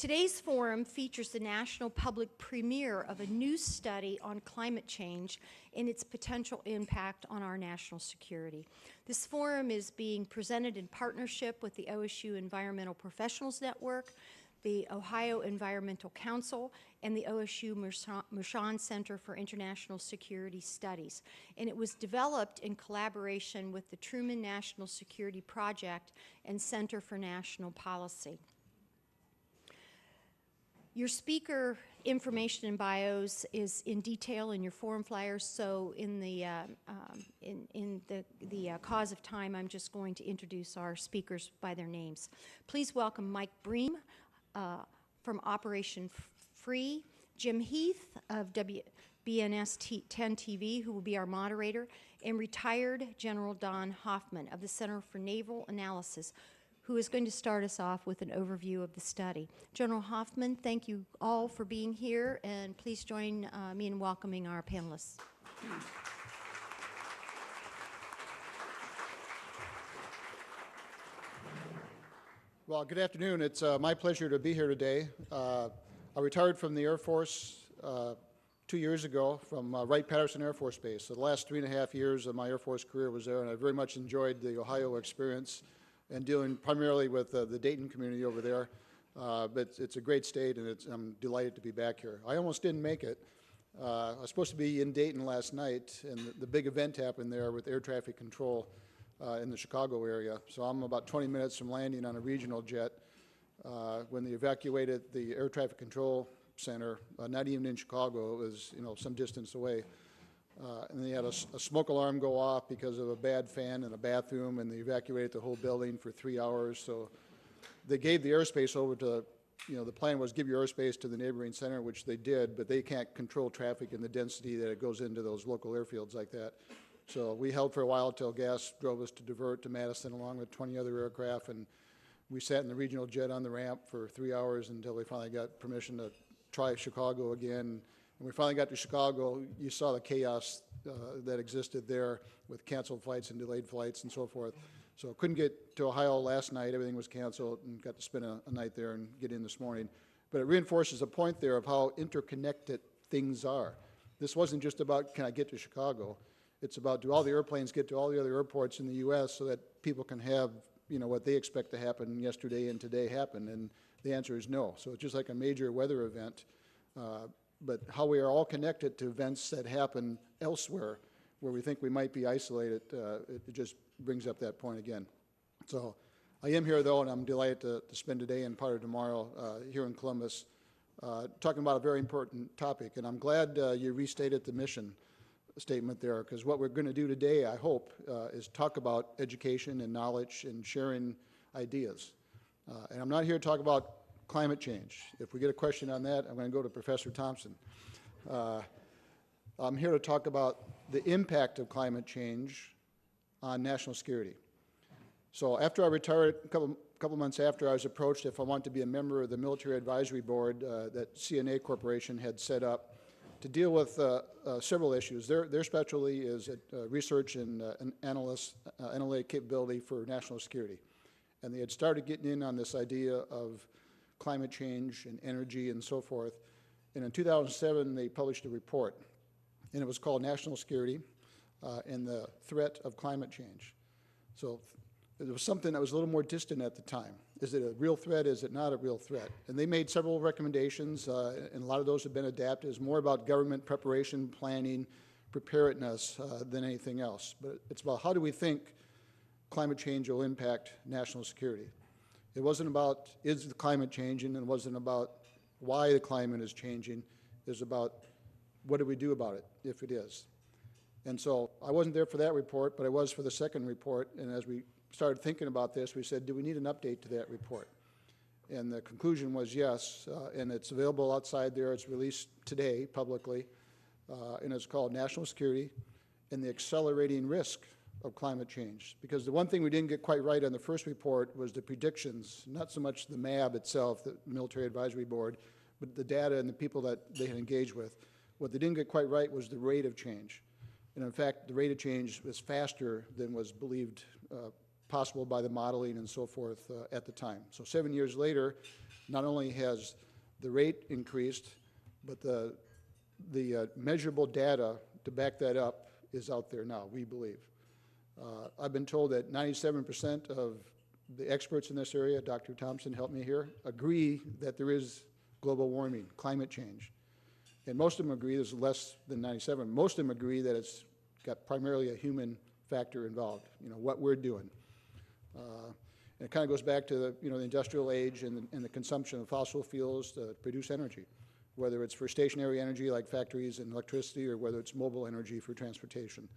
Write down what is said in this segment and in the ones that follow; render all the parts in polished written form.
Today's forum features the national public premiere of a new study on climate change and its potential impact on our national security. This forum is being presented in partnership with the OSU Environmental Professionals Network, the Ohio Environmental Council, and the OSU Mershon Center for International Security Studies. And it was developed in collaboration with the Truman National Security Project and Center for National Policy. Your speaker information and bios is in detail in your forum flyers, so in the cause of time, I'm just going to introduce our speakers by their names. Please welcome Mike Breen from Operation Free, Jim Heath of WBNS 10 TV, who will be our moderator, and retired General Don Hoffman of the Center for Naval Analyses, who is going to start us off with an overview of the study. General Hoffman, thank you all for being here, and please join me in welcoming our panelists. Well, good afternoon. It's my pleasure to be here today. I retired from the Air Force 2 years ago from Wright-Patterson Air Force Base. So the last 3.5 years of my Air Force career was there, and I very much enjoyed the Ohio experience and dealing primarily with the Dayton community over there. But it's a great state, and I'm delighted to be back here. I almost didn't make it. I was supposed to be in Dayton last night, and the big event happened there with air traffic control in the Chicago area. So I'm about 20 minutes from landing on a regional jet when they evacuated the air traffic control center, not even in Chicago. It was, some distance away. And they had a smoke alarm go off because of a bad fan in a bathroom, and they evacuated the whole building for 3 hours. So they gave the airspace over to, the plan was give your airspace to the neighboring center, which they did, but they can't control traffic and the density that it goes into those local airfields like that. So we held for a while till gas drove us to divert to Madison along with 20 other aircraft, and we sat in the regional jet on the ramp for 3 hours until we finally got permission to try Chicago again. When we finally got to Chicago, you saw the chaos that existed there with canceled flights and delayed flights and so forth. So couldn't get to Ohio last night. Everything was canceled, and got to spend a night there and get in this morning. But it reinforces a point there of how interconnected things are. This wasn't just about, can I get to Chicago? It's about, do all the airplanes get to all the other airports in the U.S. so that people can have, what they expect to happen yesterday and today happen? And the answer is no. So it's just like a major weather event. But how we are all connected to events that happen elsewhere where we think we might be isolated, it just brings up that point again. So I am here, though, and I'm delighted to spend today and part of tomorrow here in Columbus talking about a very important topic. And I'm glad you restated the mission statement there, because what we're going to do today, I hope, is talk about education and knowledge and sharing ideas. And I'm not here to talk about climate change. If we get a question on that, I'm going to go to Professor Thompson. I'm here to talk about the impact of climate change on national security. So after I retired, a couple months after, I was approached if I wanted to be a member of the military advisory board that CNA Corporation had set up to deal with several issues. Their specialty is research and analytic capability for national security. And they had started getting in on this idea of climate change and energy and so forth. And in 2007, they published a report, and it was called National Security and the Threat of Climate Change. So it was something that was a little more distant at the time. Is it a real threat? Is it not a real threat? And they made several recommendations, and a lot of those have been adapted. It's more about government preparation, planning, preparedness than anything else. But it's about how do we think climate change will impact national security. It wasn't about is the climate changing, and it wasn't about why the climate is changing. It was about what do we do about it if it is. And so I wasn't there for that report, but I was for the second report. And as we started thinking about this, we said, do we need an update to that report? And the conclusion was yes, and it's available outside there. It's released today publicly, and it's called National Security and the Accelerating Risk of Climate Change. Because the one thing we didn't get quite right on the first report was the predictions, not so much the MAB itself, the Military Advisory Board, but the data and the people that they had engaged with. What they didn't get quite right was the rate of change. And in fact, the rate of change was faster than was believed possible by the modeling and so forth at the time. So 7 years later, not only has the rate increased, but the measurable data to back that up is out there now, we believe. I've been told that 97% of the experts in this area, Dr. Thompson helped me here, agree that there is global warming, climate change. And most of them agree there's less than 97. Most of them agree that it's got primarily a human factor involved, what we're doing. And it kind of goes back to the, the industrial age and the consumption of fossil fuels to produce energy, whether it's for stationary energy like factories and electricity or whether it's mobile energy for transportation.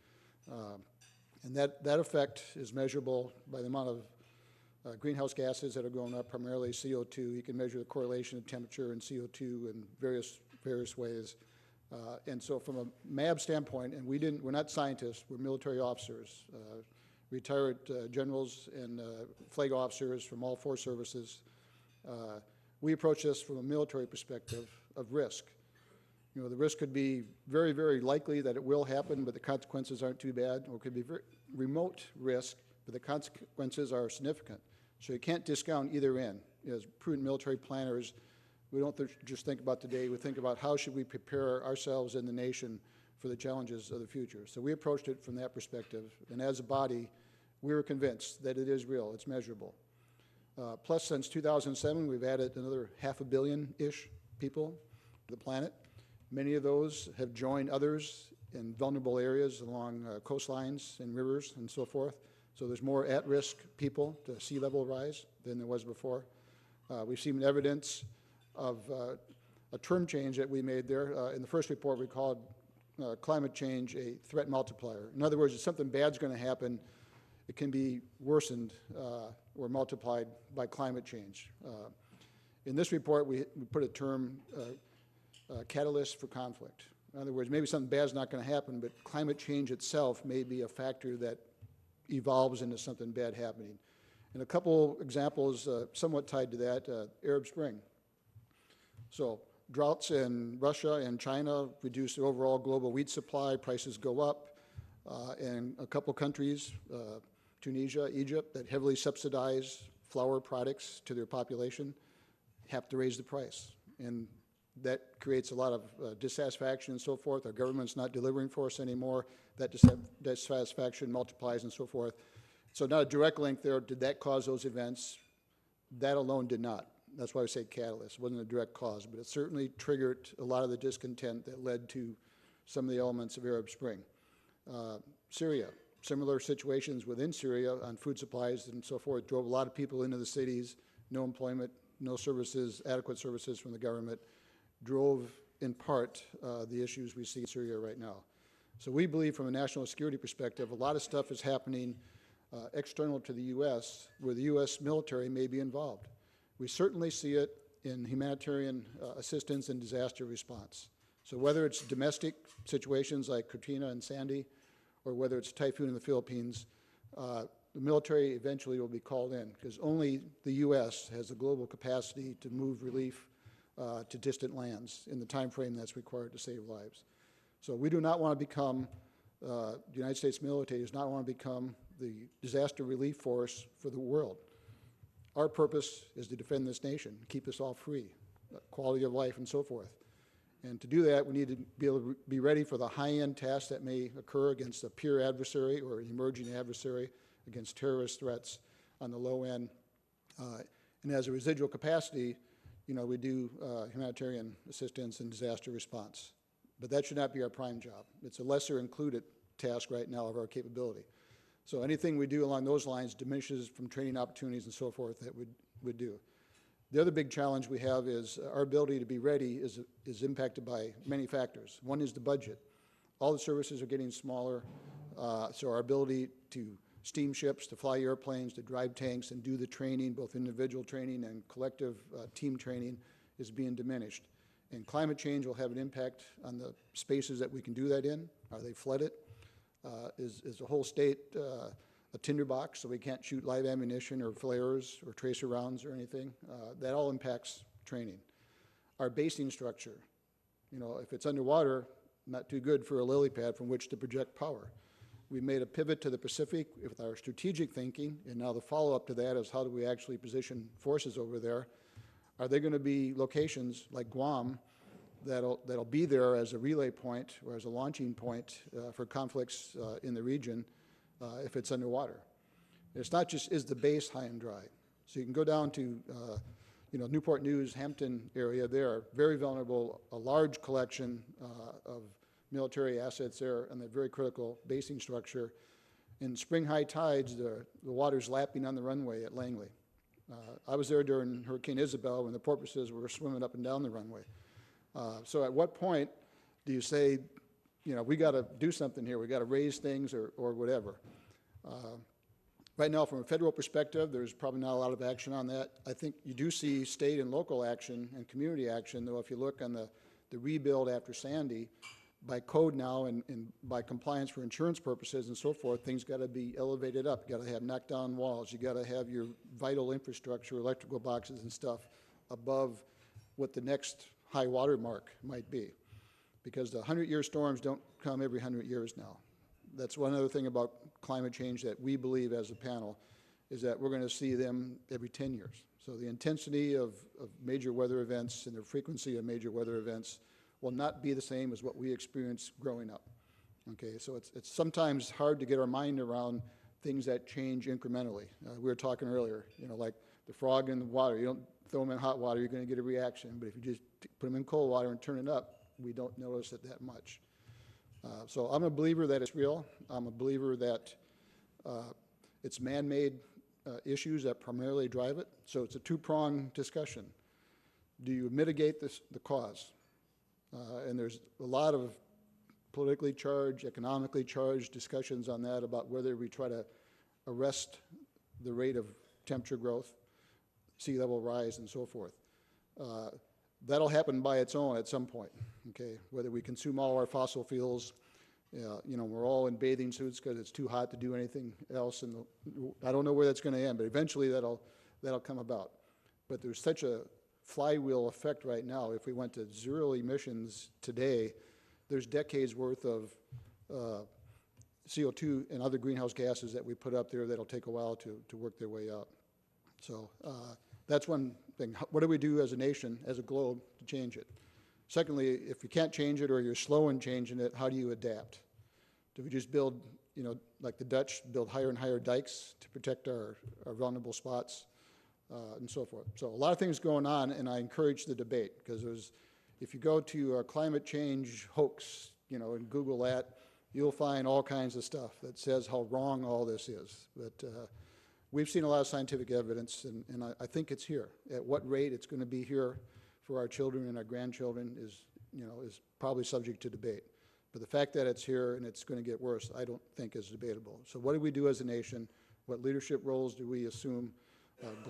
And that effect is measurable by the amount of greenhouse gases that are going up, primarily CO2. You can measure the correlation of temperature and CO2 in various ways. And so from a MAB standpoint, and we're not scientists, we're military officers, retired generals and flag officers from all 4 services. We approach this from a military perspective of risk. The risk could be very, very likely that it will happen, but the consequences aren't too bad, or it could be very remote risk, but the consequences are significant. So you can't discount either end. As prudent military planners, we don't just think about today, we think about how should we prepare ourselves and the nation for the challenges of the future. So we approached it from that perspective, and as a body, we were convinced that it is real, it's measurable. Plus, since 2007, we've added another 500 million-ish people to the planet. Many of those have joined others in vulnerable areas along coastlines and rivers and so forth. So there's more at-risk people to sea level rise than there was before. We've seen evidence of a term change that we made there. In the first report, we called climate change a threat multiplier. In other words, if something bad's going to happen, it can be worsened or multiplied by climate change. In this report, we put a term, catalyst for conflict. In other words, maybe something bad's not going to happen, but climate change itself may be a factor that evolves into something bad happening. And a couple examples somewhat tied to that, Arab Spring. So droughts in Russia and China reduce the overall global wheat supply, prices go up, and a couple countries, Tunisia, Egypt, that heavily subsidize flour products to their population, have to raise the price. And that creates a lot of dissatisfaction and so forth. Our government's not delivering for us anymore. That dissatisfaction multiplies and so forth. So not a direct link there. Did that cause those events? That alone did not. That's why we say catalyst. It wasn't a direct cause, but it certainly triggered a lot of the discontent that led to some of the elements of Arab Spring. Syria, similar situations within Syria on food supplies and so forth, drove a lot of people into the cities, no employment, no services, adequate services from the government, drove in part the issues we see in Syria right now. So we believe from a national security perspective, a lot of stuff is happening external to the U.S. where the U.S. military may be involved. We certainly see it in humanitarian assistance and disaster response. So whether it's domestic situations like Katrina and Sandy, or whether it's typhoon in the Philippines, the military eventually will be called in because only the U.S. has the global capacity to move relief to distant lands in the time frame that's required to save lives. So we do not want to become, the United States military does not want to become the disaster relief force for the world. Our purpose is to defend this nation, keep us all free, quality of life and so forth. And to do that, we need to be able to be ready for the high-end tasks that may occur against a peer adversary or an emerging adversary, against terrorist threats on the low end. And as a residual capacity, we do humanitarian assistance and disaster response. But that should not be our prime job. It's a lesser included task right now of our capability. So anything we do along those lines diminishes from training opportunities and so forth that we'd do. The other big challenge we have is our ability to be ready is impacted by many factors. One is the budget. All the services are getting smaller, so our ability to steam ships, to fly airplanes, to drive tanks, and do the training, both individual training and collective team training, is being diminished. And climate change will have an impact on the spaces that we can do that in. Are they flooded? Is the whole state a tinderbox so we can't shoot live ammunition or flares or tracer rounds or anything? That all impacts training. Our basing structure, if it's underwater, not too good for a lily pad from which to project power. We made a pivot to the Pacific with our strategic thinking, and now the follow-up to that is how do we actually position forces over there? Are there going to be locations like Guam that'll be there as a relay point or as a launching point for conflicts in the region if it's underwater? It's not just is the base high and dry. So you can go down to Newport News, Hampton area there, very vulnerable, a large collection of military assets there and a very critical basing structure. In spring high tides, the water's lapping on the runway at Langley. I was there during Hurricane Isabel when the porpoises were swimming up and down the runway. So at what point do you say, we got to do something here, we got to raise things or whatever? Right now, from a federal perspective, there's probably not a lot of action on that. I think you do see state and local action and community action, though if you look on the rebuild after Sandy, by code now and by compliance for insurance purposes and so forth, things got to be elevated up. You got to have knockdown walls. You got to have your vital infrastructure, electrical boxes and stuff above what the next high water mark might be. Because the 100-year storms don't come every 100 years now. That's one other thing about climate change that we believe as a panel is that we're going to see them every 10 years. So the intensity of major weather events and the frequency of major weather events will not be the same as what we experienced growing up. Okay, so it's sometimes hard to get our mind around things that change incrementally. We were talking earlier, like the frog in the water. You don't throw them in hot water, you're going to get a reaction. But if you just put them in cold water and turn it up, we don't notice it that much. So I'm a believer that it's real. I'm a believer that it's man-made issues that primarily drive it. So it's a two-pronged discussion. Do you mitigate the cause? And there's a lot of politically charged, economically charged discussions on that about whether we try to arrest the rate of temperature growth, sea level rise, and so forth. That'll happen by its own at some point, okay? Whether we consume all our fossil fuels, we're all in bathing suits because it's too hot to do anything else, and I don't know where that's going to end, but eventually that'll come about. But there's such a flywheel effect right now. If we went to zero emissions today, there's decades worth of CO2 and other greenhouse gases that we put up there that'll take a while to work their way out. So that's one thing. What do we do as a nation, as a globe, to change it? Secondly, if you can't change it or you're slow in changing it, how do you adapt? Do we just build, like the Dutch, build higher and higher dikes to protect our vulnerable spots and so forth? So a lot of things going on, and I encourage the debate because if you go to a climate change hoax, and Google that, you'll find all kinds of stuff that says how wrong all this is. But we've seen a lot of scientific evidence, and I think it's here. At what rate it's going to be here for our children and our grandchildren is probably subject to debate. But the fact that it's here and it's going to get worse, I don't think is debatable. So what do we do as a nation? What leadership roles do we assume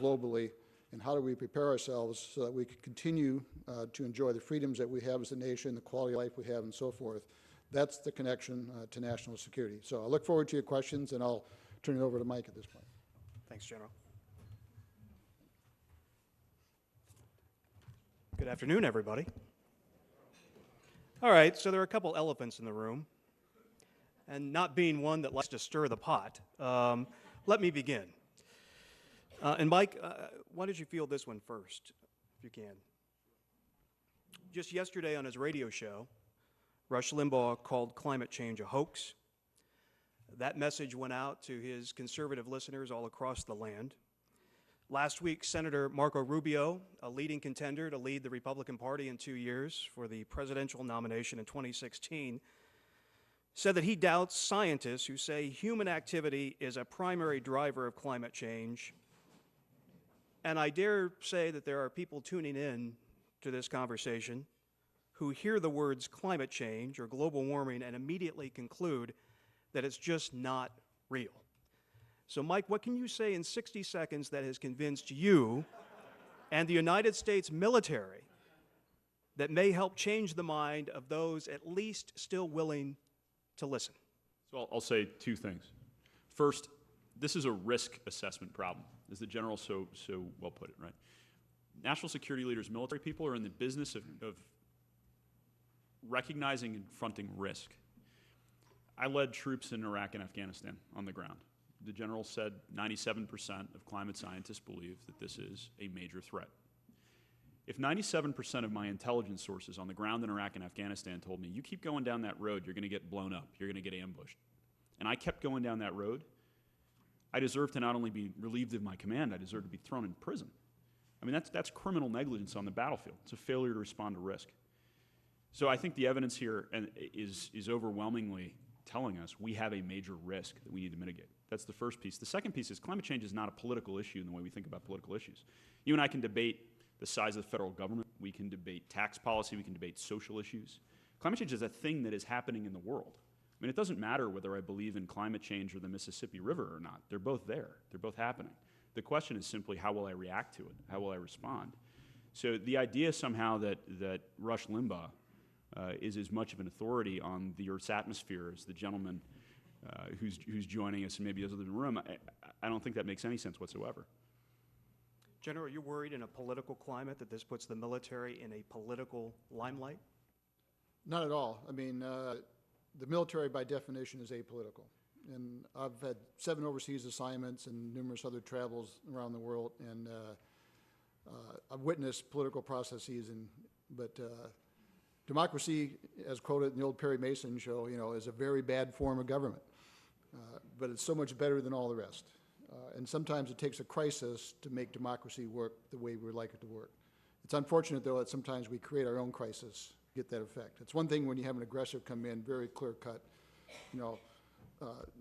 globally? And how do we prepare ourselves so that we can continue to enjoy the freedoms that we have as a nation, the quality of life we have, and so forth? That's the connection to national security. So I look forward to your questions, and I'll turn it over to Mike at this point. Thanks, General. Good afternoon, everybody. All right, so there are a couple elephants in the room, and not being one that likes to stir the pot, let me begin. And Mike, why don't you field this one first, if you can? Just yesterday on his radio show, Rush Limbaugh called climate change a hoax. That message went out to his conservative listeners all across the land. Last week, Senator Marco Rubio, a leading contender to lead the Republican Party in 2 years for the presidential nomination in 2016, said that he doubts scientists who say human activity is a primary driver of climate change. And I dare say that there are people tuning in to this conversation who hear the words climate change or global warming and immediately conclude that it's just not real. So, Mike, what can you say in 60 seconds that has convinced you and the United States military that may help change the mind of those at least still willing to listen? So I'll say two things. First, this is a risk assessment problem, as the General so well put it, right? National security leaders, military people are in the business of recognizing and confronting risk. I led troops in Iraq and Afghanistan on the ground. The general said 97% of climate scientists believe that this is a major threat. If 97% of my intelligence sources on the ground in Iraq and Afghanistan told me, you keep going down that road, you're going to get blown up, you're going to get ambushed, and I kept going down that road, I deserve to not only be relieved of my command, I deserve to be thrown in prison. I mean, that's criminal negligence on the battlefield. It's a failure to respond to risk. So I think the evidence here is overwhelmingly telling us we have a major risk that we need to mitigate. That's the first piece. The second piece is climate change is not a political issue in the way we think about political issues. You and I can debate the size of the federal government. We can debate tax policy. We can debate social issues. Climate change is a thing that is happening in the world. I mean, it doesn't matter whether I believe in climate change or the Mississippi River or not. They're both there. They're both happening. The question is simply, how will I react to it? How will I respond? So the idea somehow that Rush Limbaugh is as much of an authority on the Earth's atmosphere as the gentleman who's joining us and maybe others in the room, I don't think that makes any sense whatsoever. General, are you worried in a political climate that this puts the military in a political limelight? Not at all. I mean, the military by definition is apolitical. And I've had 7 overseas assignments and numerous other travels around the world, and I've witnessed political processes, but democracy, as quoted in the old Perry Mason show, is a very bad form of government. But it's so much better than all the rest. And sometimes it takes a crisis to make democracy work the way we would like it to work. It's unfortunate, though, that sometimes we create our own crisis to get that effect. It's one thing when you have an aggressor come in, very clear cut,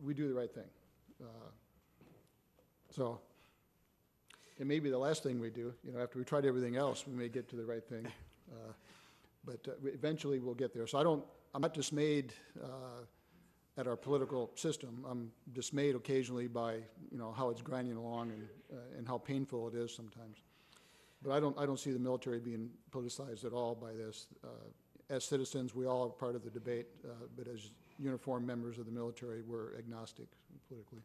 we do the right thing. So it may be the last thing we do. After we tried everything else, we may get to the right thing. But eventually we'll get there. So I'm not dismayed at our political system. I'm dismayed occasionally by how it's grinding along and how painful it is sometimes. But I don't see the military being politicized at all by this. As citizens, we all are part of the debate, but as uniformed members of the military, we're agnostic politically.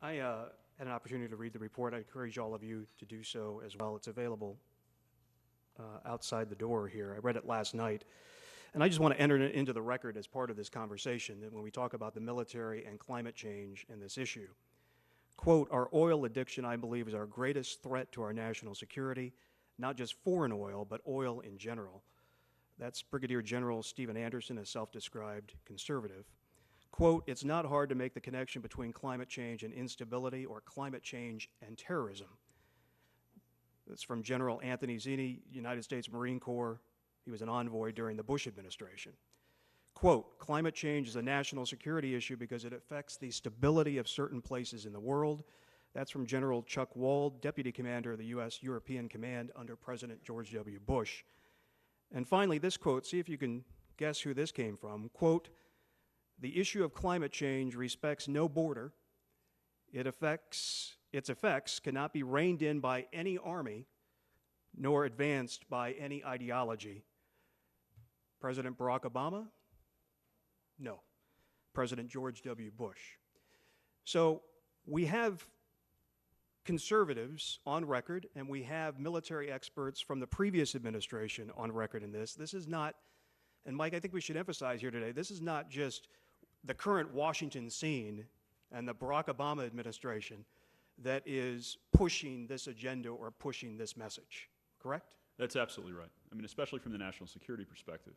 I had an opportunity to read the report. I encourage all of you to do so as well. It's available outside the door here. I read it last night. And I just want to enter it into the record as part of this conversation that when we talk about the military and climate change and this issue, quote, our oil addiction, I believe, is our greatest threat to our national security, not just foreign oil, but oil in general. That's Brigadier General Stephen Anderson, a self-described conservative. Quote, it's not hard to make the connection between climate change and instability or climate change and terrorism. That's from General Anthony Zinni, United States Marine Corps. He was an envoy during the Bush administration. Quote, climate change is a national security issue because it affects the stability of certain places in the world. That's from General Chuck Wald, Deputy Commander of the U.S. European Command under President George W. Bush. And finally, this quote, see if you can guess who this came from. Quote, the issue of climate change respects no border. Its effects cannot be reined in by any army, nor advanced by any ideology. President Barack Obama? No. President George W. Bush. So we have conservatives on record, and we have military experts from the previous administration on record in this. This is not, and Mike, I think we should emphasize here today, this is not just the current Washington scene and the Barack Obama administration that is pushing this agenda or pushing this message, correct? That's absolutely right. I mean, especially from the national security perspective.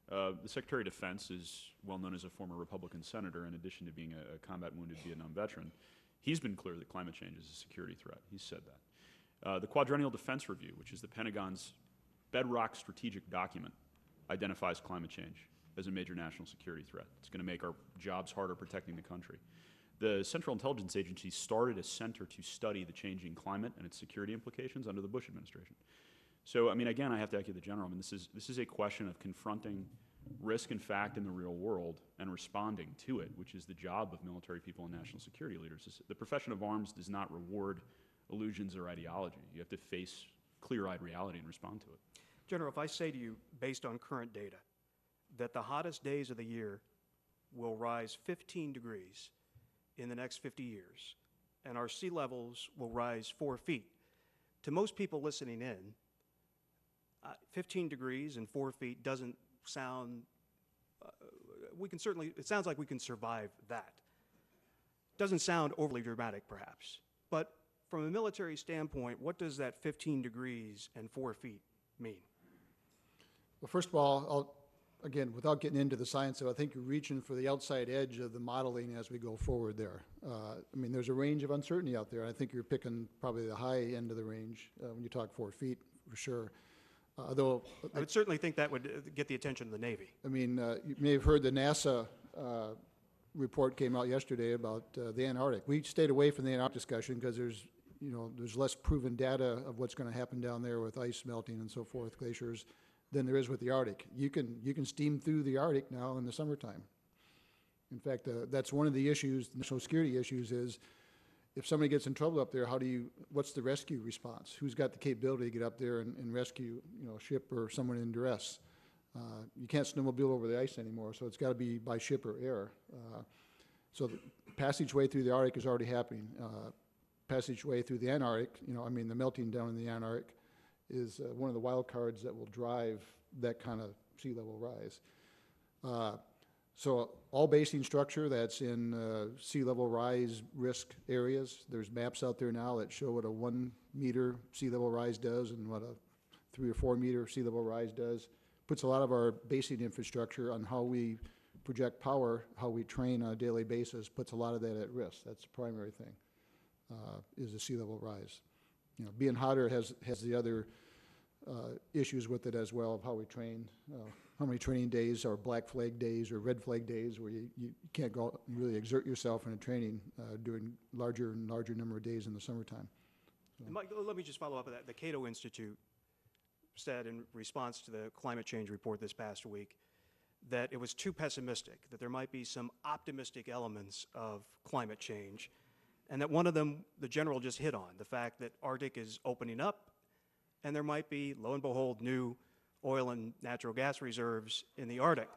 The Secretary of Defense is well known as a former Republican senator, in addition to being a combat-wounded Vietnam veteran. He's been clear that climate change is a security threat. He's said that. The Quadrennial Defense Review, which is the Pentagon's bedrock strategic document, identifies climate change as a major national security threat. It's going to make our jobs harder protecting the country. The Central Intelligence Agency started a center to study the changing climate and its security implications under the Bush administration. So, I mean, again, I have to echo the general. I mean, this is a question of confronting risk and fact in the real world and responding to it, which is the job of military people and national security leaders. The profession of arms does not reward illusions or ideology. You have to face clear-eyed reality and respond to it. General, if I say to you, based on current data, that the hottest days of the year will rise 15 degrees in the next 50 years, and our sea levels will rise 4 feet. To most people listening in, 15 degrees and 4 feet doesn't sound we can certainly, it sounds like we can survive that. Doesn't sound overly dramatic, perhaps. But from a military standpoint, what does that 15 degrees and 4 feet mean? Well, first of all, again, without getting into the science of it, I think you're reaching for the outside edge of the modeling as we go forward there. I mean, there's a range of uncertainty out there. I think you're picking probably the high end of the range when you talk 4 feet, for sure. Though I would certainly think that would get the attention of the Navy. I mean, you may have heard the NASA report came out yesterday about the Antarctic. We stayed away from the Antarctic discussion because there's less proven data of what's going to happen down there with ice melting and so forth, glaciers, than there is with the Arctic. You can steam through the Arctic now in the summertime. In fact, that's one of the issues, national security issues, is if somebody gets in trouble up there, what's the rescue response? Who's got the capability to get up there and rescue, a ship or someone in duress? You can't snowmobile over the ice anymore, so it's got to be by ship or air. So the passageway through the Arctic is already happening. Passageway through the Antarctic, the melting down in the Antarctic is one of the wild cards that will drive that kind of sea level rise. So all basing structure that's in sea level rise risk areas, there's maps out there now that show what a 1 meter sea level rise does and what a 3 or 4 meter sea level rise does. Puts a lot of our basic infrastructure on how we project power, how we train on a daily basis, puts a lot of that at risk. That's the primary thing, is the sea level rise. Being hotter has the other issues with it as well, of how we train, how many training days are black flag days or red flag days where you can't go out and really exert yourself in a training doing larger and larger number of days in the summertime. And Mike, let me just follow up with that. The Cato Institute said in response to the climate change report this past week that it was too pessimistic, that there might be some optimistic elements of climate change, and that one of them the general just hit on, the fact that Arctic is opening up and there might be, lo and behold, new oil and natural gas reserves in the Arctic.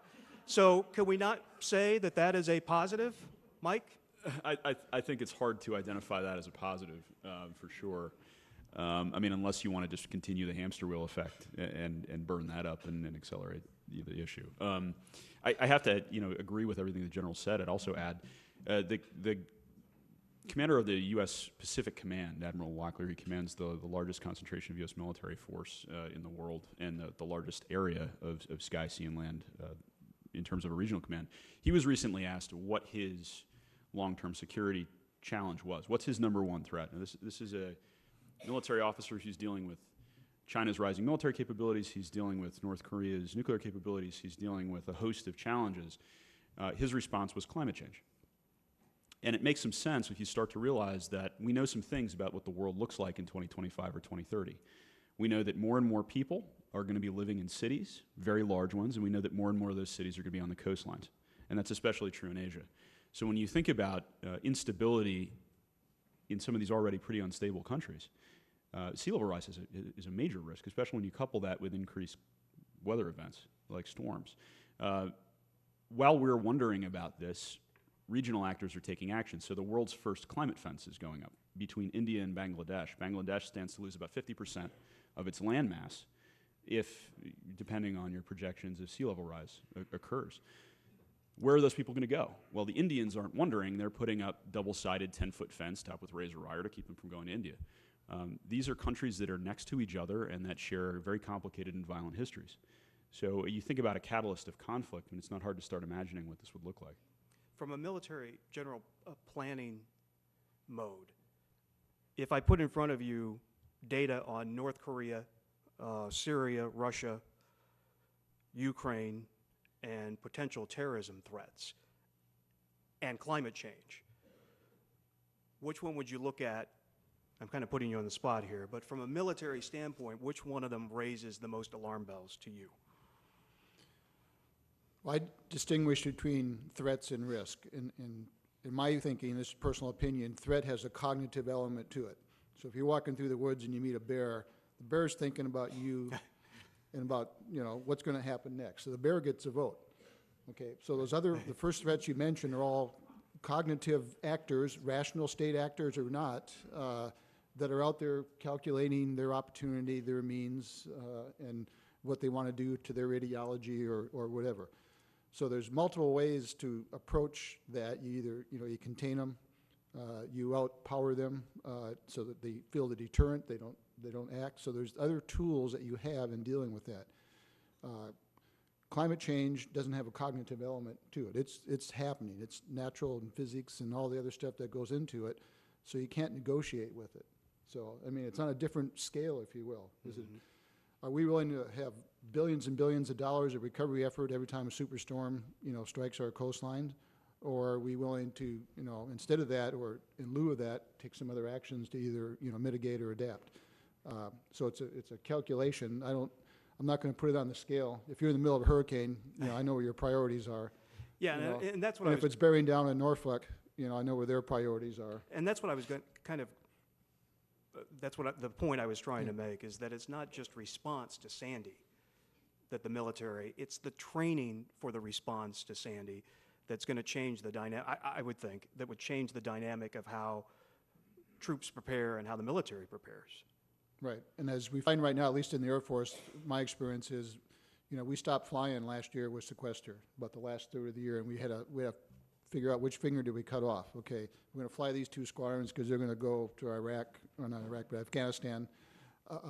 So can we not say that that is a positive, Mike? I think it's hard to identify that as a positive, for sure. Unless you want to just continue the hamster wheel effect and burn that up and accelerate the issue. I have to, agree with everything the general said. I'd also add the commander of the U.S. Pacific Command, Admiral Locklear, he commands the largest concentration of U.S. military force in the world and the largest area of sky, sea, and land in terms of a regional command. He was recently asked what his long-term security challenge was. What's his number one threat? Now, this is a military officer who's dealing with China's rising military capabilities. He's dealing with North Korea's nuclear capabilities. He's dealing with a host of challenges. His response was climate change. And it makes some sense if you start to realize that we know some things about what the world looks like in 2025 or 2030. We know that more and more people are going to be living in cities, very large ones, and we know that more and more of those cities are going to be on the coastlines. And that's especially true in Asia. So when you think about instability in some of these already pretty unstable countries, sea level rise is a major risk, especially when you couple that with increased weather events like storms. While we're wondering about this, regional actors are taking action. So the world's first climate fence is going up between India and Bangladesh. Bangladesh stands to lose about 50% of its land mass if, depending on your projections, if sea level rise occurs. Where are those people going to go? Well, the Indians aren't wondering. They're putting up double-sided 10-foot fence topped with razor wire to keep them from going to India. These are countries that are next to each other and that share very complicated and violent histories. So you think about a catalyst of conflict, and it's not hard to start imagining what this would look like. From a military general planning mode, if I put in front of you data on North Korea, Syria, Russia, Ukraine, and potential terrorism threats, and climate change, which one would you look at? I'm kind of putting you on the spot here, but from a military standpoint, which one of them raises the most alarm bells to you? Well, I distinguish between threats and risk. In my thinking, this is personal opinion, threat has a cognitive element to it. So if you're walking through the woods and you meet a bear, the bear's thinking about you and about, what's going to happen next. So the bear gets a vote. Okay, so the first threats you mentioned are all cognitive actors, rational state actors or not, that are out there calculating their opportunity, their means, and what they want to do to their ideology or whatever. So there's multiple ways to approach that. You either, you contain them, you outpower them so that they feel the deterrent, they don't act. So there's other tools that you have in dealing with that. Climate change doesn't have a cognitive element to it. It's happening. It's natural and physics and all the other stuff that goes into it. So you can't negotiate with it. So, I mean, it's on a different scale, if you will. Are we willing to have billions and billions of dollars of recovery effort every time a superstorm, strikes our coastline? Or are we willing to, instead of that, or in lieu of that, take some other actions to either, mitigate or adapt? So it's a calculation. I'm not going to put it on the scale. If you're in the middle of a hurricane, I know where your priorities are. Yeah, and that's what and if it's bearing down in Norfolk, I know where their priorities are. And that's what I was going to the point I was trying to make is that it's not just response to Sandy that the military, it's the training for the response to Sandy that's going to change the dynamic, I would think, that would change the dynamic of how troops prepare and how the military prepares. Right, and as we find right now, at least in the Air Force, my experience is, we stopped flying last year with sequester, about the last third of the year, and we had to figure out which finger do we cut off. Okay, we're going to fly these 2 squadrons because they're going to go to Iraq, or not Iraq, but Afghanistan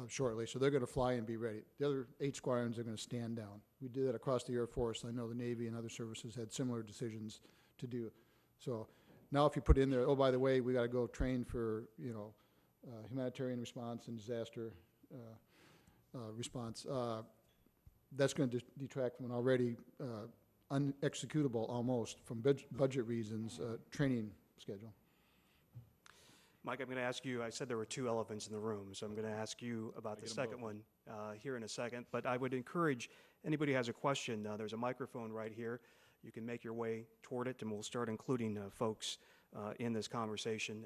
shortly, so they're going to fly and be ready. The other 8 squadrons are going to stand down. We did that across the Air Force. I know the Navy and other services had similar decisions to do. So now if you put in there, oh, by the way, we got to go train for, humanitarian response and disaster response, that's going to detract from an already unexecutable, almost, from budget reasons, training schedule. Mike, I'm going to ask you, I said there were 2 elephants in the room, so I'm going to ask you about the second one here in a second. But I would encourage anybody who has a question, there's a microphone right here. You can make your way toward it, and we'll start including folks in this conversation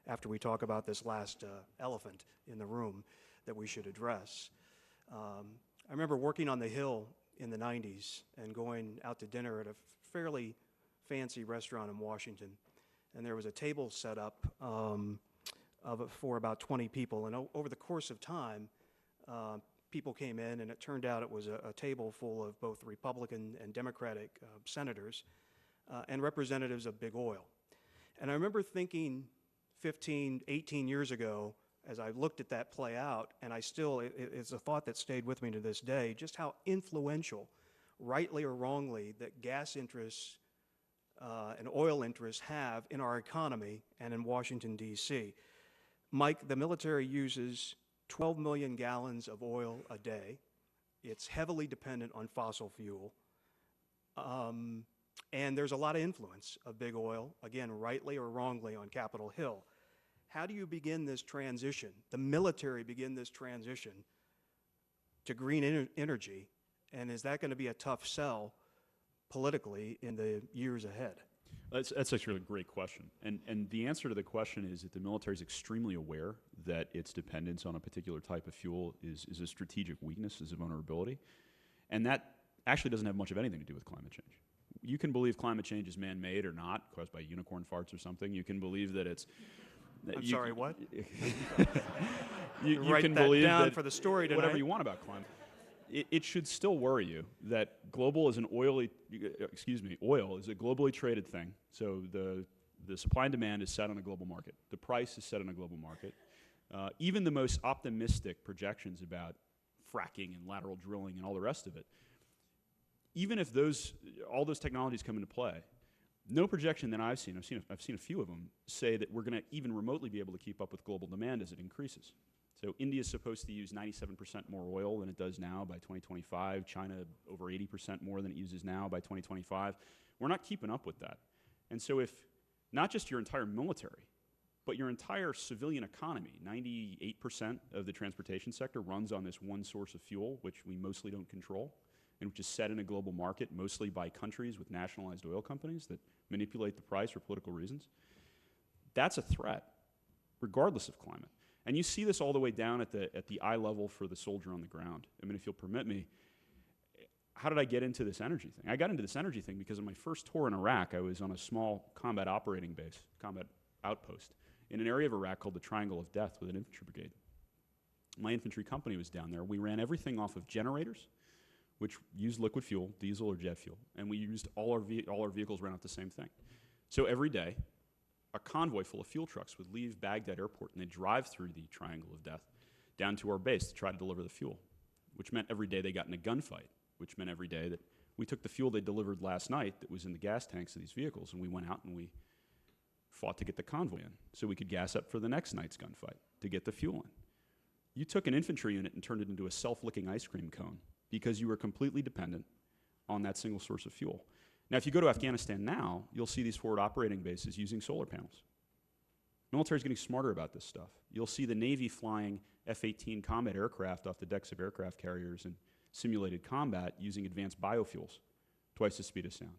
after we talk about this last elephant in the room that we should address. I remember working on the Hill in the 90s and going out to dinner at a fairly fancy restaurant in Washington. And there was a table set up for about 20 people. And over the course of time, people came in, and it turned out it was a table full of both Republican and Democratic senators and representatives of big oil. And I remember thinking 15, 18 years ago, as I looked at that play out, and it's a thought that stayed with me to this day, just how influential, rightly or wrongly, that gas interests and oil interests have in our economy and in Washington, D.C. Mike, the military uses 12 million gallons of oil a day. It's heavily dependent on fossil fuel. And there's a lot of influence of big oil, again, rightly or wrongly, on Capitol Hill. How do you begin this transition, the military begin this transition to green energy, and is that going to be a tough sell politically in the years ahead? That's actually a great question. And the answer to the question is that the military is extremely aware that its dependence on a particular type of fuel is a strategic weakness, is a vulnerability. And that actually doesn't have much of anything to do with climate change. You can believe climate change is man-made or not, caused by unicorn farts or something. You can believe that it's... I'm sorry, what? you write can that believe down that for the story tonight. Whatever you want about climate. It should still worry you that oil is a globally traded thing. So the supply and demand is set on a global market. The price is set on a global market. Even the most optimistic projections about fracking and lateral drilling and all the rest of it, even if all those technologies come into play, no projection that I've seen a few of them, say that we're going to even remotely be able to keep up with global demand as it increases. So India is supposed to use 97% more oil than it does now by 2025. China over 80% more than it uses now by 2025. We're not keeping up with that. And so if not just your entire military, but your entire civilian economy, 98% of the transportation sector runs on this one source of fuel, which we mostly don't control, and which is set in a global market mostly by countries with nationalized oil companies that manipulate the price for political reasons. That's a threat, regardless of climate. And you see this all the way down at the eye level for the soldier on the ground. I mean, if you'll permit me, how did I get into this energy thing? I got into this energy thing because on my first tour in Iraq, I was on a small combat operating base, combat outpost, in an area of Iraq called the Triangle of Death with an infantry brigade. My infantry company was down there. We ran everything off of generators. which used liquid fuel, diesel or jet fuel, and we used all our vehicles ran off the same thing. So every day, a convoy full of fuel trucks would leave Baghdad Airport, and they'd drive through the Triangle of Death down to our base to try to deliver the fuel, which meant every day they got in a gunfight, which meant every day that we took the fuel they delivered last night that was in the gas tanks of these vehicles, and we went out and we fought to get the convoy in so we could gas up for the next night's gunfight to get the fuel in. You took an infantry unit and turned it into a self-licking ice cream cone because you were completely dependent on that single source of fuel. Now, if you go to Afghanistan now, you'll see these forward operating bases using solar panels. The military's getting smarter about this stuff. You'll see the Navy flying F-18 combat aircraft off the decks of aircraft carriers in simulated combat using advanced biofuels, twice the speed of sound,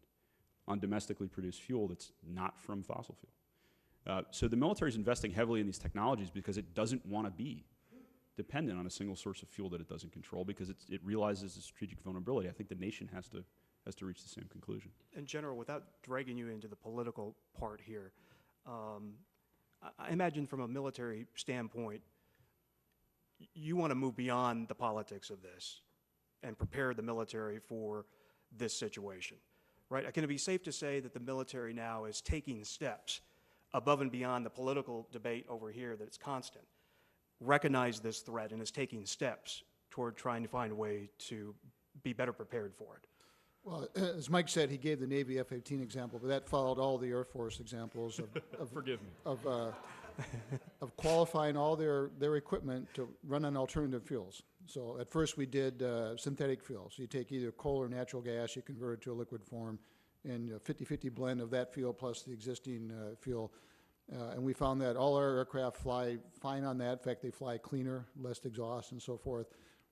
on domestically produced fuel that's not from fossil fuel. So the military's investing heavily in these technologies because it doesn't want to be dependent on a single source of fuel that it doesn't control because it realizes the strategic vulnerability. I think the nation has to reach the same conclusion. And General, without dragging you into the political part here, I imagine from a military standpoint, you want to move beyond the politics of this and prepare the military for this situation, right? Can it be safe to say that the military now is taking steps above and beyond the political debate over here that it's constant, recognize this threat and is taking steps toward trying to find a way to be better prepared for it? Well, as Mike said, he gave the Navy F-18 example, but that followed all the Air Force examples of Forgive me. of qualifying all their equipment to run on alternative fuels. So at first we did synthetic fuels. So you take either coal or natural gas, you convert it to a liquid form, and a 50-50 blend of that fuel plus the existing fuel. And we found that all our aircraft fly fine on that. In fact, they fly cleaner, less exhaust and so forth.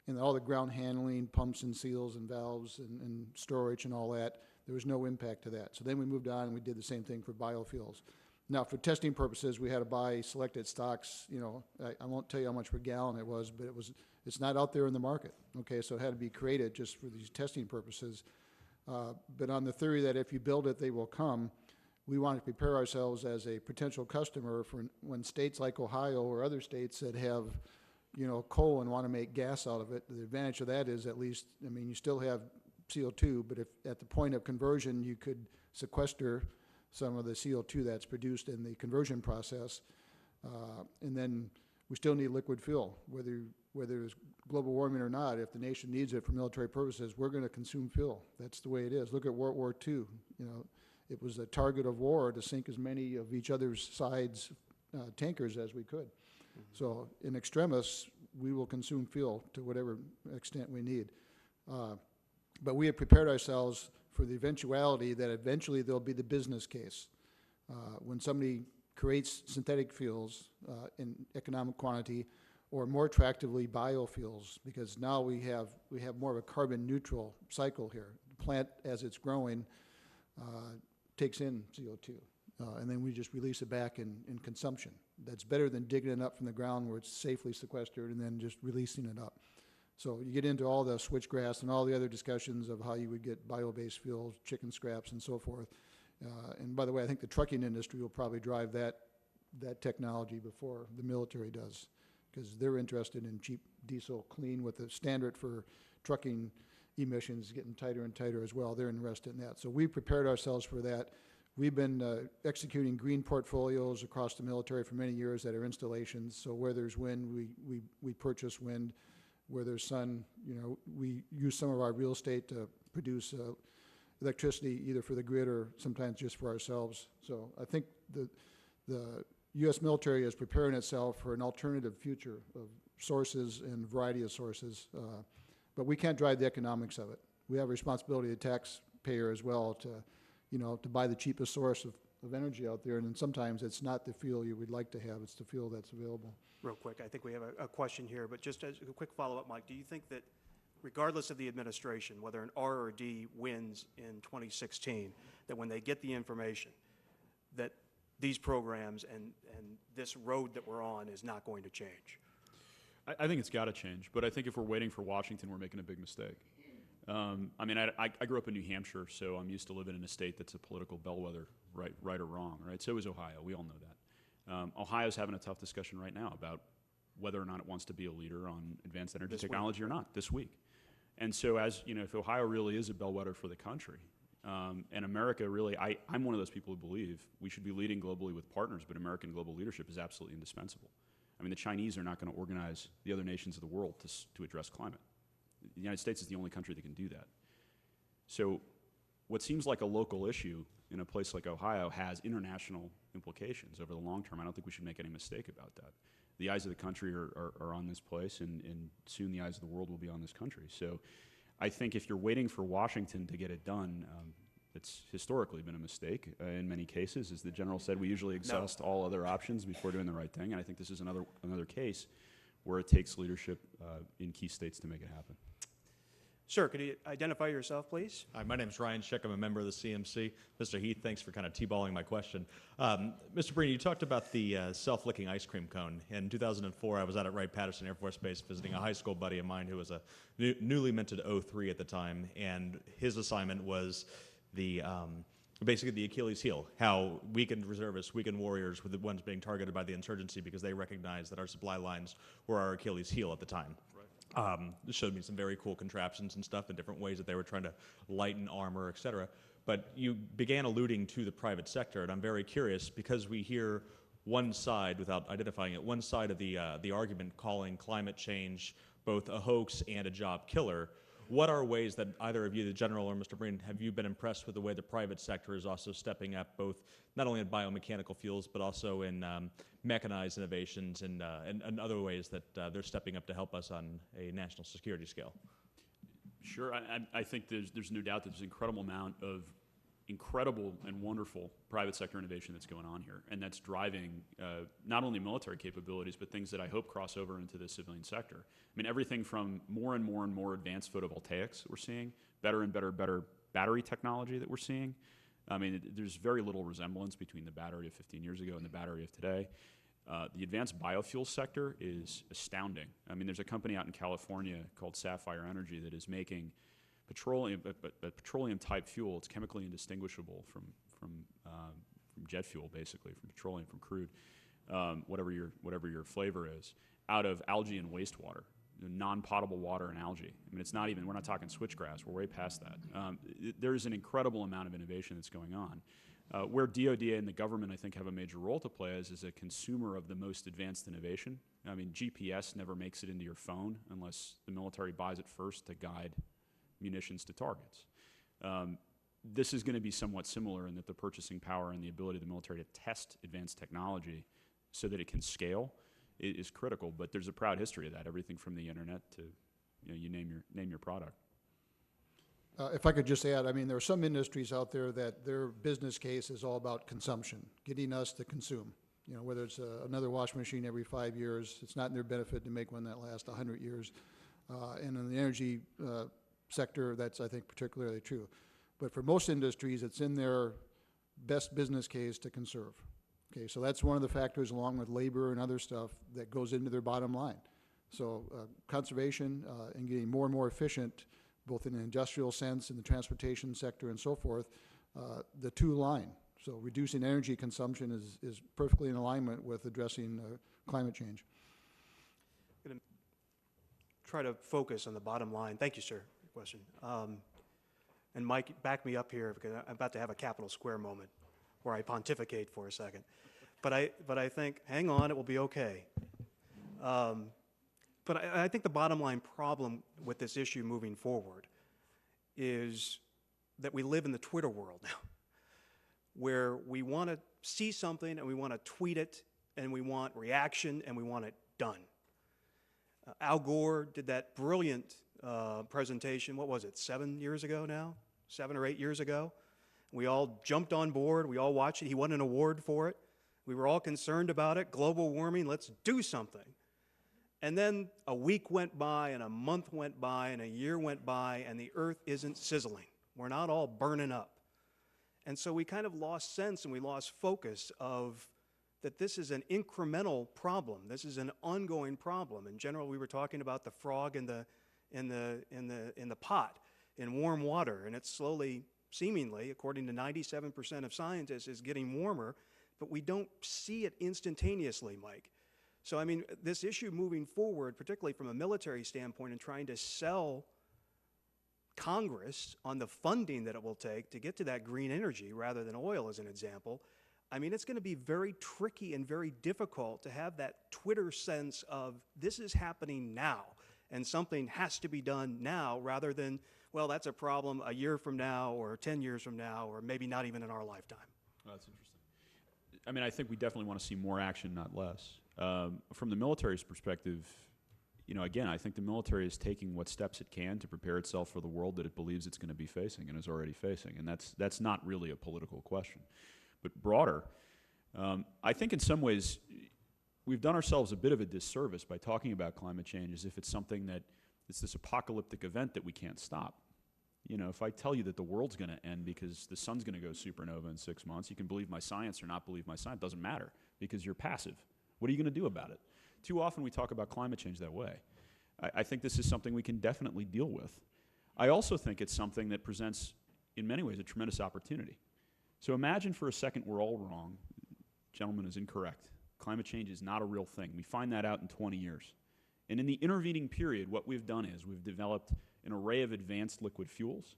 And all the ground handling, pumps and seals and valves and storage and all that, there was no impact to that. So then we moved on and we did the same thing for biofuels. Now, for testing purposes, we had to buy selected stocks. You know, I won't tell you how much per gallon it was, but it's not out there in the market. Okay, so it had to be created just for these testing purposes. But on the theory that if you build it, they will come, we want to prepare ourselves as a potential customer for when states like Ohio or other states that have, you know, coal and want to make gas out of it. The advantage of that is at least, I mean, you still have CO2, but if at the point of conversion you could sequester some of the CO2 that's produced in the conversion process, and then we still need liquid fuel, whether there's global warming or not. If the nation needs it for military purposes, we're going to consume fuel. That's the way it is. Look at World War II. You know, it was a target of war to sink as many of each other's sides tankers as we could. So in extremis, we will consume fuel to whatever extent we need. But we have prepared ourselves for the eventuality that eventually there'll be the business case. When somebody creates synthetic fuels in economic quantity, or more attractively biofuels, because now we have more of a carbon neutral cycle here. The plant, as it's growing, takes in CO2. And then we just release it back in consumption. That's better than digging it up from the ground where it's safely sequestered and then just releasing it up. So you get into all the switchgrass and all the other discussions of how you would get bio-based fuels, chicken scraps, and so forth. And by the way, I think the trucking industry will probably drive that technology before the military does, because they're interested in cheap diesel, clean, with the standard for trucking emissions getting tighter and tighter as well. They're interested in that. So we've prepared ourselves for that. We've been executing green portfolios across the military for many years that are installations. So where there's wind, we purchase wind. Where there's sun, you know, we use some of our real estate to produce electricity either for the grid or sometimes just for ourselves. So I think the U.S. military is preparing itself for an alternative future of sources and variety of sources, but we can't drive the economics of it. We have a responsibility as a taxpayer as well to, you know, to buy the cheapest source of energy out there, and then sometimes it's not the fuel you would like to have, it's the fuel that's available. Real quick, I think we have a question here, but just as a quick follow-up, Mike, do you think that regardless of the administration, whether an R or D wins in 2016, that when they get the information, that these programs and this road that we're on is not going to change? I think it's got to change, but I think if we're waiting for Washington, we're making a big mistake. I mean, I grew up in New Hampshire, so I'm used to living in a state that's a political bellwether, right or wrong, right? So is Ohio. We all know that. Ohio's having a tough discussion right now about whether or not it wants to be a leader on advanced energy technology or not this week. And so as, you know, if Ohio really is a bellwether for the country, and America really, I'm one of those people who believe we should be leading globally with partners, but American global leadership is absolutely indispensable. I mean, the Chinese are not going to organize the other nations of the world to address climate. The United States is the only country that can do that. So what seems like a local issue in a place like Ohio has international implications over the long term. I don't think we should make any mistake about that. The eyes of the country are on this place, and soon the eyes of the world will be on this country. So I think if you're waiting for Washington to get it done, it's historically been a mistake in many cases. As the general said, we usually exhaust all other options before doing the right thing, and I think this is another case where it takes leadership in key states to make it happen. Sir, could you identify yourself, please? Hi, my name is Ryan Schick. I'm a member of the CMC. Mr. Heath, thanks for kind of t-balling my question. Mr. Breen, you talked about the self-licking ice cream cone. In 2004, I was out at Wright-Patterson Air Force Base visiting a high school buddy of mine who was a newly minted 03 at the time, and his assignment was basically the Achilles heel, how weakened reservists, weakened warriors were the ones being targeted by the insurgency because they recognized that our supply lines were our Achilles heel at the time. This showed me some very cool contraptions and stuff in different ways that they were trying to lighten armor, et cetera. But you began alluding to the private sector, and I'm very curious because we hear one side, without identifying it, one side of the argument calling climate change both a hoax and a job killer. What are ways that either of you, the General or Mr. Breen, have you been impressed with the way the private sector is also stepping up, both not only in biomechanical fuels, but also in mechanized innovations and other ways that they're stepping up to help us on a national security scale? Sure, I think there's no doubt that there's an incredible amount of incredible and wonderful private sector innovation that's going on here, and that's driving not only military capabilities, but things that I hope cross over into the civilian sector. I mean, everything from more and more advanced photovoltaics that we're seeing, better and better battery technology that we're seeing. I mean, there's very little resemblance between the battery of 15 years ago and the battery of today. The advanced biofuel sector is astounding. I mean, there's a company out in California called Sapphire Energy that is making petroleum-type fuel. It's chemically indistinguishable from jet fuel, basically, from petroleum, from crude, whatever your flavor is, out of algae and wastewater, non-potable water and algae. I mean, it's not even, we're not talking switchgrass. We're way past that. There's an incredible amount of innovation that's going on. Where DOD and the government, I think, have a major role to play is a consumer of the most advanced innovation. I mean, GPS never makes it into your phone unless the military buys it first to guide munitions to targets. This is going to be somewhat similar in that the purchasing power and the ability of the military to test advanced technology so that it can scale is critical. But there's a proud history of that. Everything from the internet to, you know, you name your product. If I could just add, I mean, there are some industries out there that their business case is all about consumption, getting us to consume. You know, whether it's another washing machine every 5 years, it's not in their benefit to make one that lasts 100 years. And in the energy sector, that's, I think, particularly true. But for most industries, it's in their best business case to conserve. Okay, so that's one of the factors, along with labor and other stuff, that goes into their bottom line. So conservation and getting more and more efficient, both in an industrial sense, in the transportation sector and so forth, the two line. So reducing energy consumption is perfectly in alignment with addressing climate change. I'm going to try to focus on the bottom line. Thank you, sir, for your question. And Mike, back me up here because I'm about to have a Capitol Square moment where I pontificate for a second. But I think, hang on, it will be okay. But I think the bottom line problem with this issue moving forward is that we live in the Twitter world now, where we want to see something and we want to tweet it and we want reaction and we want it done. Al Gore did that brilliant presentation, what was it, 7 years ago now? 7 or 8 years ago? We all jumped on board, we all watched it, he won an award for it. We were all concerned about it, global warming, let's do something. And then a week went by, and a month went by, and a year went by, and the earth isn't sizzling. We're not all burning up. And so we kind of lost sense and we lost focus of that this is an incremental problem. This is an ongoing problem. In general, we were talking about the frog in the pot in warm water, and it's slowly, seemingly, according to 97% of scientists, is getting warmer, but we don't see it instantaneously, Mike. So, I mean, this issue moving forward, particularly from a military standpoint and trying to sell Congress on the funding that it will take to get to that green energy rather than oil as an example, I mean, it's going to be very tricky and very difficult to have that Twitter sense of this is happening now and something has to be done now rather than, well, that's a problem a year from now or 10 years from now or maybe not even in our lifetime. Well, that's interesting. I mean, I think we definitely want to see more action, not less. From the military's perspective, you know, again, I think the military is taking what steps it can to prepare itself for the world that it believes it's going to be facing and is already facing, and that's not really a political question. But broader, I think in some ways we've done ourselves a bit of a disservice by talking about climate change as if it's something that it's this apocalyptic event that we can't stop. You know, if I tell you that the world's going to end because the sun's going to go supernova in 6 months, you can believe my science or not believe my science. It doesn't matter because you're passive. What are you going to do about it? Too often we talk about climate change that way. I think this is something we can definitely deal with. I also think it's something that presents, in many ways, a tremendous opportunity. So imagine for a second we're all wrong. Gentleman is incorrect. Climate change is not a real thing. We find that out in 20 years. And in the intervening period, what we've done is we've developed an array of advanced liquid fuels.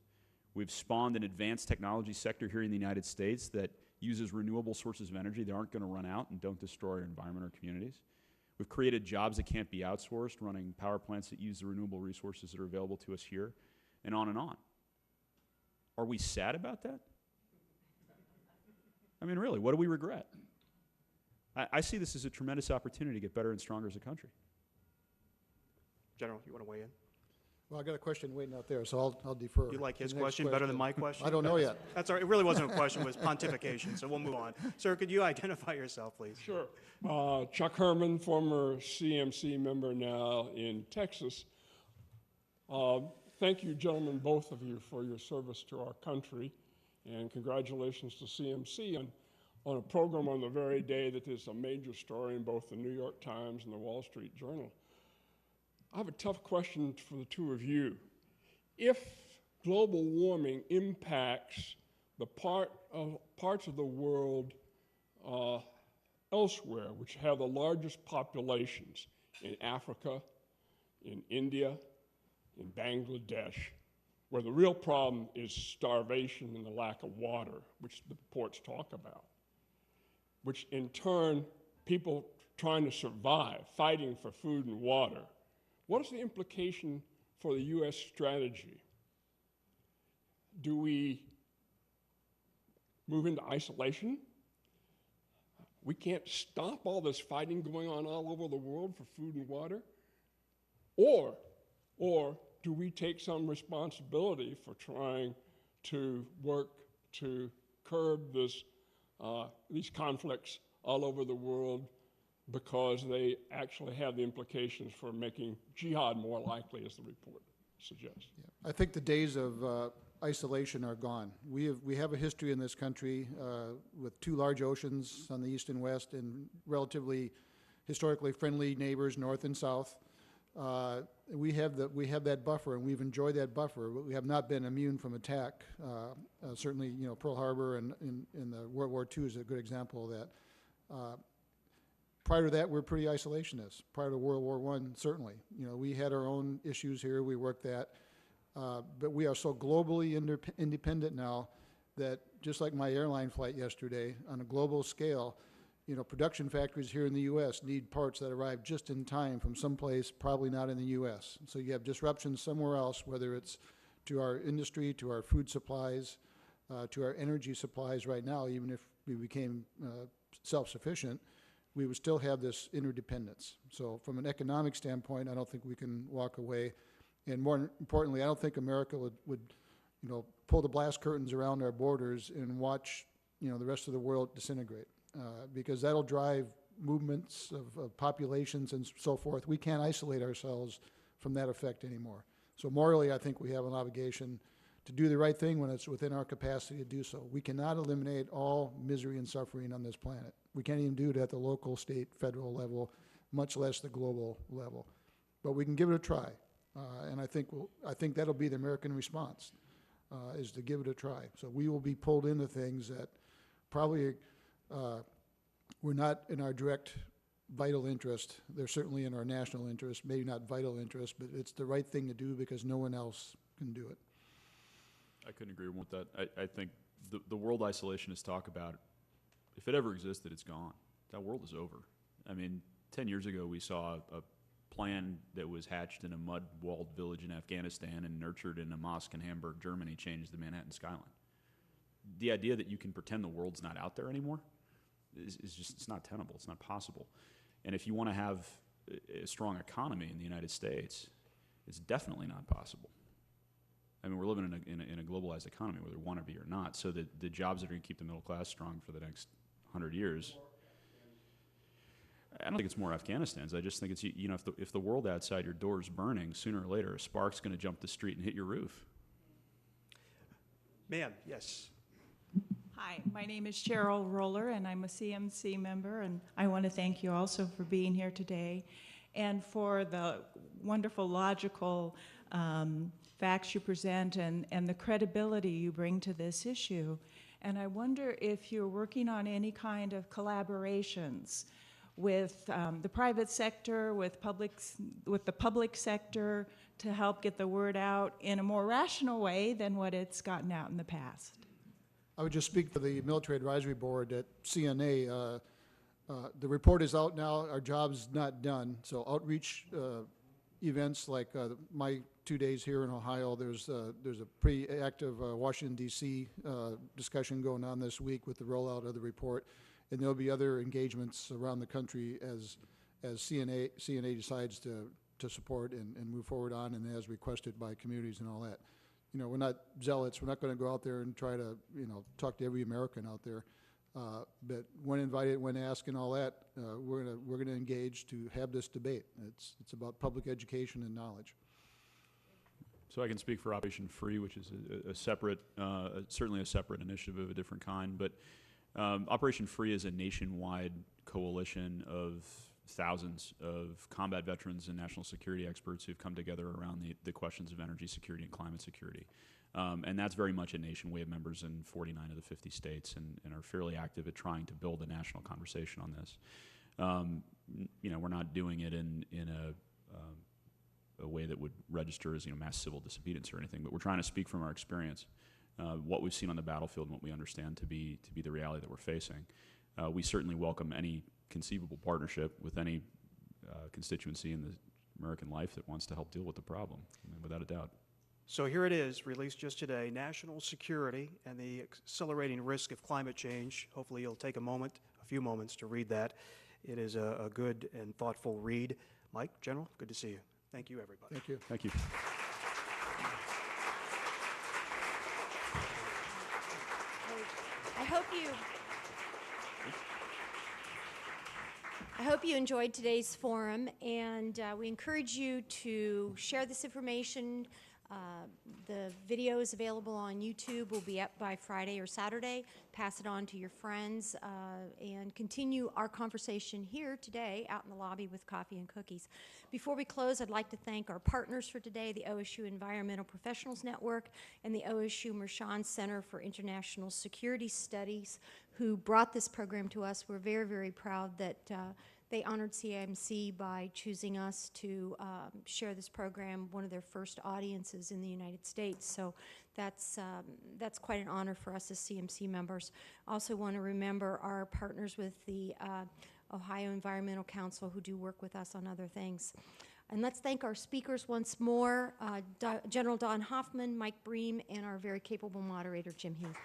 We've spawned an advanced technology sector here in the United States that uses renewable sources of energy that aren't going to run out and don't destroy our environment or communities. We've created jobs that can't be outsourced, running power plants that use the renewable resources that are available to us here, and on and on. Are we sad about that? I mean, really, what do we regret? I see this as a tremendous opportunity to get better and stronger as a country. General, you want to weigh in? Well, I got a question waiting out there, so I'll defer. You like his to the next question better than my question? I don't know yet. That's all right. It really wasn't a question. It was pontification, so we'll move on. Sir, could you identify yourself, please? Sure. Chuck Herman, former CMC member now in Texas. Thank you, gentlemen, both of you, for your service to our country, and congratulations to CMC on a program on the very day that is a major story in both the New York Times and the Wall Street Journal. I have a tough question for the two of you. If global warming impacts the parts of the world elsewhere, which have the largest populations in Africa, in India, in Bangladesh, where the real problem is starvation and the lack of water, which the reports talk about, which in turn, people trying to survive, fighting for food and water. What is the implication for the U.S. strategy? Do we move into isolation? We can't stop all this fighting going on all over the world for food and water? Or do we take some responsibility for trying to work to curb these conflicts all over the world because they actually have the implications for making jihad more likely, as the report suggests? Yeah. I think the days of isolation are gone. We have a history in this country with two large oceans on the east and west and relatively historically friendly neighbors north and south. We have that buffer, and we've enjoyed that buffer, but we have not been immune from attack. Certainly, you know, Pearl Harbor and in the World War II is a good example of that. Prior to that, we're pretty isolationist. Prior to World War I, certainly. You know, we had our own issues here. We worked that. But we are so globally independent now that just like my airline flight yesterday, on a global scale, you know, production factories here in the U.S. need parts that arrive just in time from someplace probably not in the U.S. So you have disruptions somewhere else, whether it's to our industry, to our food supplies, to our energy supplies right now. Even if we became self-sufficient, we would still have this interdependence. So from an economic standpoint, I don't think we can walk away. And more importantly, I don't think America would you know, pull the glass curtains around our borders and watch, you know, the rest of the world disintegrate, because that'll drive movements of populations and so forth. We can't isolate ourselves from that effect anymore. So morally, I think we have an obligation to do the right thing when it's within our capacity to do so. We cannot eliminate all misery and suffering on this planet. We can't even do it at the local, state, federal level, much less the global level. But we can give it a try. And I think that'll be the American response, is to give it a try. So we will be pulled into things that probably were not in our direct vital interest. They're certainly in our national interest, maybe not vital interest, but it's the right thing to do because no one else can do it. I couldn't agree more with that. I think the world isolationists talk about, if it ever existed, it's gone. That world is over. I mean, 10 years ago, we saw a plan that was hatched in a mud-walled village in Afghanistan and nurtured in a mosque in Hamburg, Germany, change the Manhattan skyline. The idea that you can pretend the world's not out there anymore is just, it's not tenable, it's not possible. And if you want to have a strong economy in the United States, it's definitely not possible. I mean, we're living in a globalized economy, whether we want to be or not, so that the jobs that are going to keep the middle class strong for the next 100 years, I don't think it's more Afghanistan's. I just think it's, you know, if the world outside your door is burning, sooner or later a spark's going to jump the street and hit your roof. Ma'am, yes. Hi, my name is Cheryl Roller, and I'm a CMC member, and I want to thank you also for being here today and for the wonderful logical facts you present and the credibility you bring to this issue. And I wonder if you're working on any kind of collaborations with the private sector, with the public sector, to help get the word out in a more rational way than what it's gotten out in the past. I would just speak for the Military Advisory Board at CNA. The report is out now. Our job's not done. So outreach events like my 2 days here in Ohio, there's a pretty active Washington, D.C. Discussion going on this week with the rollout of the report. And there'll be other engagements around the country as CNA decides to support and move forward on, and as requested by communities and all that. You know, we're not zealots. We're not going to go out there and try to, you know, talk to every American out there. But when invited, when asked, and all that, we're gonna engage to have this debate. It's about public education and knowledge. So I can speak for Operation Free, which is a separate, certainly a separate initiative of a different kind. But Operation Free is a nationwide coalition of thousands of combat veterans and national security experts who've come together around the questions of energy security and climate security. And that's very much a nation. We have members in 49 of the 50 states and are fairly active at trying to build a national conversation on this. You know, we're not doing it in a way that would register as, you know, mass civil disobedience or anything, but we're trying to speak from our experience, what we've seen on the battlefield and what we understand to be the reality that we're facing. We certainly welcome any conceivable partnership with any constituency in the American life that wants to help deal with the problem, I mean, without a doubt. So here it is, released just today, National Security and the Accelerating Risk of Climate Change. Hopefully you'll take a few moments to read that. It is a good and thoughtful read. Mike, General, good to see you. Thank you, everybody. Thank you. Thank you. I hope you enjoyed today's forum, and we encourage you to share this information. The video is available on YouTube, will be up by Friday or Saturday. Pass it on to your friends and continue our conversation here today out in the lobby with coffee and cookies. Before we close, I'd like to thank our partners for today, the OSU Environmental Professionals Network and the OSU Mershon Center for International Security Studies, who brought this program to us. We're very, very proud that they honored CMC by choosing us to share this program, one of their first audiences in the United States. So that's quite an honor for us as CMC members. Also want to remember our partners with the Ohio Environmental Council, who do work with us on other things. And let's thank our speakers once more, General Don Hoffman, Mike Breen, and our very capable moderator, Jim Heath.